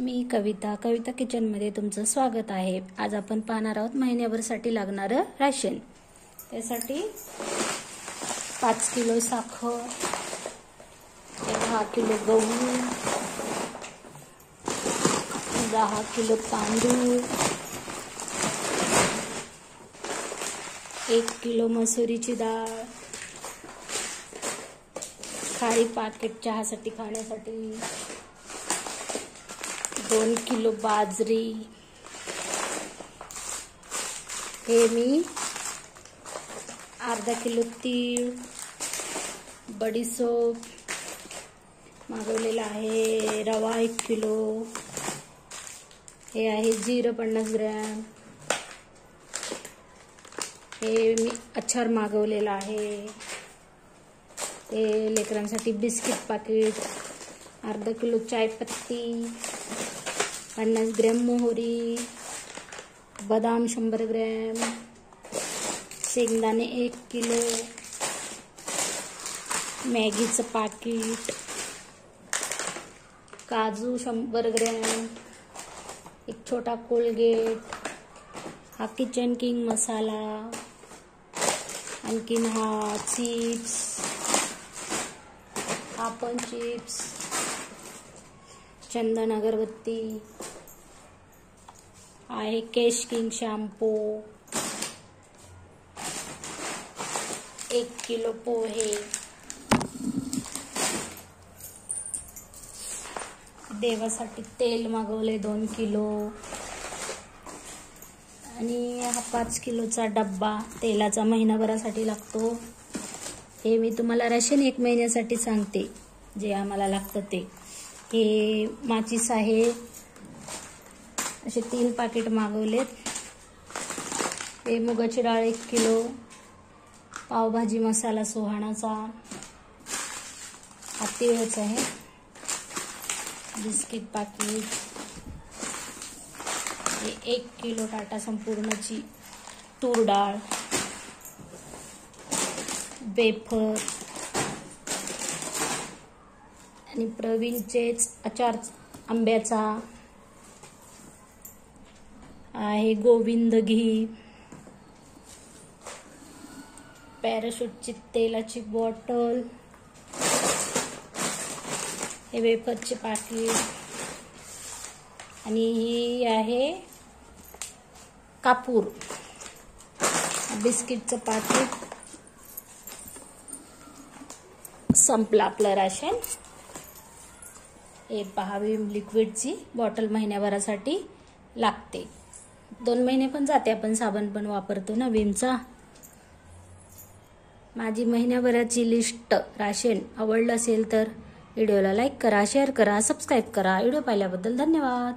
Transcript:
मी कविता किचनमध्ये तुमचं स्वागत आहे। आज आपण पाहणार आहोत महिन्याभरसाठी लागणारं राशन। त्यासाठी 5 किलो साखर, 10 किलो गहू, 10 किलो तांदूळ, 1 किलो मसुरीची डाळ, खारी पाकिट चहासाठी खाण्यासाठी, 2 किलो बाजरी, हे मी अर्धा किलो तीळ, बडीशोप मागवलेला आहे, रवा 1 किलो, हे आहे जिरं 50 ग्रॅम, हे मी अचार मागवलेला आहे, हे लेकरांसाठी बिस्किट पाकिट, अर्धा किलो चायपत्ती, 50 ग्रॅम मोहरी, बदाम 100 ग्रॅम, शेंगदाणे 1 किलो, मॅगीचं पाकिट, काजू 100 ग्रॅम, एक छोटा कोलगेट, हा किचन किंग मसाला, आणखीन हा चिप्स, हा पण चिप्स, चंदन अगरबत्ती, आहे केश किंग शॅम्पू, 1 किलो पोहे, देवासाठी तेल मागवले 2 किलो, आणि हा 5 किलोचा डब्बा तेलाचा महिनाभरासाठी लागतो। हे मी तुम्हाला राशन 1 महिन्यासाठी सांगते जे आम्हाला लागतं ते। हे माचीस आहे, असे 3 पाकिट मागवलेत, हे मुगाची डाळ 1 किलो, पावभाजी मसाला सुहाणाचा, हा तिळच आहे, बिस्किट पाकिट, हे 1 किलो टाटा संपूर्णची तूर डाळ, वेफर, आणि प्रवीणचेच अचार आंब्याचा आहे, गोविंद घी, पॅराशूटची तेलाची बॉटल, हे वेफरचे पाकिट, आणि ही आहे कापूर, बिस्किटचं पाकिट। संपलं आपलं राशन। हे पहा, विम लिक्विडची बॉटल महिन्याभरासाठी लागते, 2 महिने पण जाते, आपण साबण पण वापरतो ना विमचा। माझी महिन्याभराची लिस्ट राशन आवडलं असेल तर व्हिडिओला लाईक करा, शेअर करा, सबस्क्राईब करा। व्हिडिओ पाहिल्याबद्दल धन्यवाद।